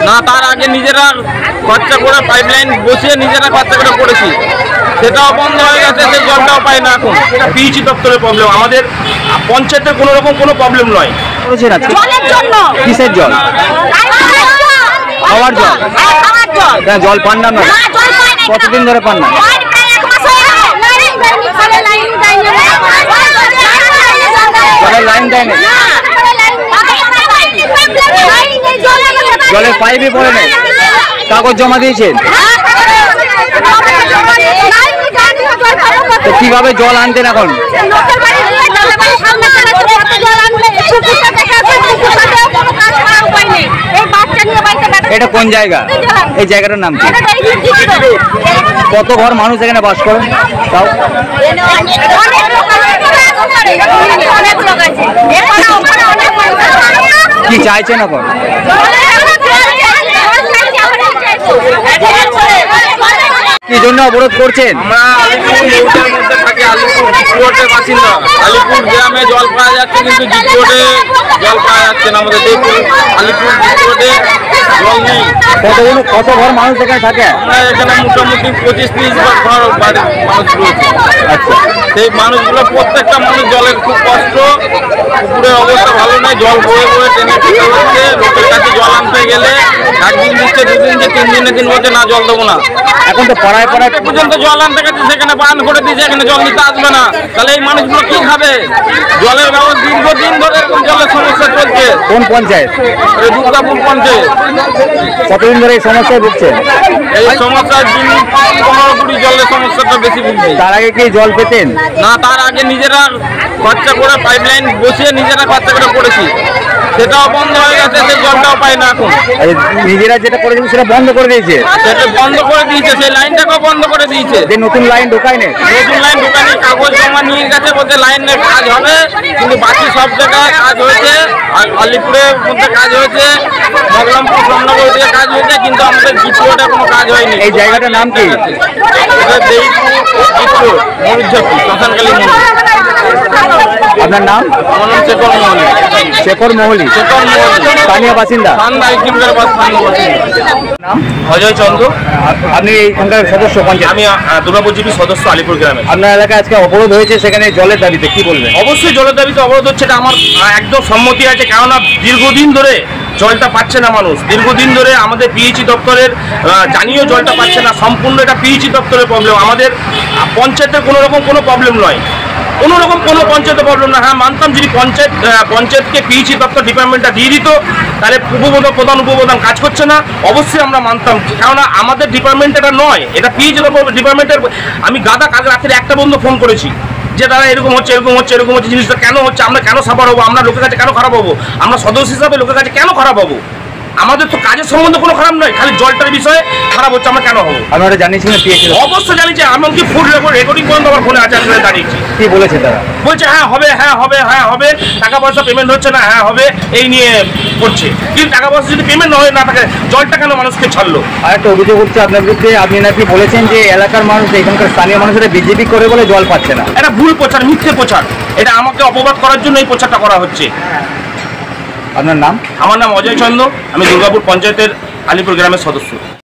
না, তার আগে নিজেরা খরচা করে পাইপলাইন বসিয়ে নিজেরা খরচা করে করেছি, সেটাও বন্ধ হয়ে গেছে, সেই জলটাও পাই না এখন। এটা পিএইচই দপ্তরের প্রবলেম, আমাদের পঞ্চায়েতের কোনো রকম কোনো প্রবলেম নয়। কিসের জল? খাওয়ার জল? জল পান না? কতদিন ধরে পান না? জলের লাইন দেয় না? জলের পাইপই পড়ে নেই? কাগজ জমা দিয়েছেন? তো কিভাবে জল আনতেন এখন? এটা কোন জায়গা? এই জায়গাটার নাম কি? কত ঘর মানুষ এখানে বাস করে? তাও কি চাইছেন এখন? কি জন্য অবরোধ করছেন? আমরা আলিপুর মধ্যে থাকি, আলিপুর জিপিরোডের বাসিন্দা। আলিপুর গ্রামে জল পাওয়া যাচ্ছে, কিন্তু জিপিরোডে জল পাওয়া যাচ্ছে না। আমাদের দেখুন, আলিপুর জিপিরোডে জল নেই। কত ঘর মানুষ এখানে থাকে? আমরা এখানে মোটামুটি 25-30 ঘর বাড়ির মানুষ রয়েছে। আচ্ছা, সেই মানুষগুলো প্রত্যেকটা মানুষ জলের খুব কষ্ট, পুকুরের অবস্থা ভালো নয়, জল বয়ে বয়ে টেনে খেতে হচ্ছে। লোকের কাছে জল আনতে গেলে একদিন দিচ্ছে, দুদিন দিচ্ছে, 3 দিনে 3 বছর না জল দেবো না। এখন তো পাড়ায় পাড়ায় পর্যন্ত জল আনতে গেছে, সেখানে বান করে দিয়েছে, এখানে জল নিতে আসবে না। তাহলে এই মানুষগুলো কি খাবে? জলের ব্যবস্থা দীর্ঘদিন ধরে এরকম জলের সমস্যা চলছে। কোন পঞ্চায়েত? এই দুর্গাপুর পঞ্চায়েত। কতদিন ধরে এই সমস্যায় ভুগছেন? এই সমস্যার দিন 15-20 জলের সমস্যাটা বেশি ভুগছি। তার আগে কি জল পেতেন? না, তার আগে নিজেরা খরচা করে পাইপলাইন বসিয়ে নিজেরা খরচা করে করেছি, সেটাও বন্ধ হয়ে গেছে, সেই জলটাও পাই না এখন। নিজেরা যেটা করেছিল সেটা বন্ধ করে দিয়েছে? সেটা বন্ধ করে দিয়েছে, সেই লাইনটাকেও বন্ধ করে দিয়েছে। যে নতুন লাইন ঢোকায় নেই? নতুন লাইন ঢোকায়নি, কাগজ জমা নিয়ে গেছে, বলতে লাইনের কাজ হবে, কিন্তু বাকি সব জায়গায় কাজ হয়েছে। আর আলিপুরের মধ্যে কাজ হয়েছে, মগলামপুর সোমনগর দিয়ে কাজ হয়েছে, কিন্তু আমাদের জিপিরোডে কোনো কাজ হয়নি। এই জায়গাটার নাম কি? শ্মশানকালী মন্দির। আপনার নাম? আমার নাম শেখর মোহলি। শেখর মোহলি? শেখর মোহলি, স্থানীয় বাসিন্দা? নাম অজয় চন্দ্র। আপনি এইখানকার সদস্য পঞ্চায়েত? আমি দুর্গাপুর জিপি সদস্য, আলিপুর গ্রামে। আপনার এলাকায় আজকে অবরোধ হয়েছে, সেখানে জলের দাবিতে কি বলবেন? অবশ্যই জলের দাবিতে অবরোধ হচ্ছে, এটা আমার একদম সম্মতি আছে। কেননা দীর্ঘদিন ধরে জলটা পাচ্ছে না মানুষ, দীর্ঘদিন ধরে আমাদের পিএইচই দপ্তরের জানিয়েও জলটা পাচ্ছে না। সম্পূর্ণ এটা পিএইচই দপ্তরের প্রবলেম, আমাদের পঞ্চায়েতের কোনো রকম কোনো প্রবলেম নয়, কোনো রকম কোনো পঞ্চায়েতের প্রবলেম না। হ্যাঁ, মানতাম যদি পঞ্চায়েতকে পিএইচই দপ্তর ডিপার্টমেন্টটা দিয়ে দিত, তাহলে প্রধান উপপ্রধান কাজ করছে না, অবশ্যই আমরা মানতাম। কেননা আমাদের ডিপার্টমেন্ট এটা নয়, এটা পিএইচই ডিপার্টমেন্টের। আমি কাল রাত্রে একটা বন্ধু ফোন করেছি যে দাদা এরকম হচ্ছে, জিনিসটা কেন হচ্ছে, আমরা কেন সাফার হবো, আমরা লোকের কাছে কেন খারাপ হবো, আমরা সদস্য হিসাবে লোকের কাছে কেন খারাপ হবো? আমাদের তো কাজের সম্বন্ধে কোনো খারাপ নয়, খালি জলটার বিষয়ে খারাপ হচ্ছে, আমরা কেন হবো? আপনারা জানিয়েছিলেন? অবশ্যই জানিয়েছি, এমনকি ফুল রেকর্ডিং পর্যন্ত আমার ফোনে আছে, আসলে জানিয়েছি। কি বলেছে তারা? বলছে হ্যাঁ হবে, হ্যাঁ হবে, হ্যাঁ হবে, টাকা পয়সা পেমেন্ট হচ্ছে না, হ্যাঁ হবে, এই নিয়ে করছে। কিন্তু টাকা পয়সা যদি পেমেন্ট না থাকে, জলটা কেন মানুষকে ছাড়লো? আর একটা অভিযোগ হচ্ছে আপনার বিরুদ্ধে, আপনি নাকি বলেছেন যে এলাকার মানুষ, এখানকার স্থানীয় মানুষেরা বিজেপি করে বলে জল পাচ্ছে না। এটা ভুল প্রচার, মিথ্যে প্রচার, এটা আমাকে অপবাদ করার জন্য এই প্রচারটা করা হচ্ছে। আপনার নাম? আমার নাম অজয় চন্দ্র, আমি দুর্গাপুর পঞ্চায়েতের আলিপুর গ্রামের সদস্য।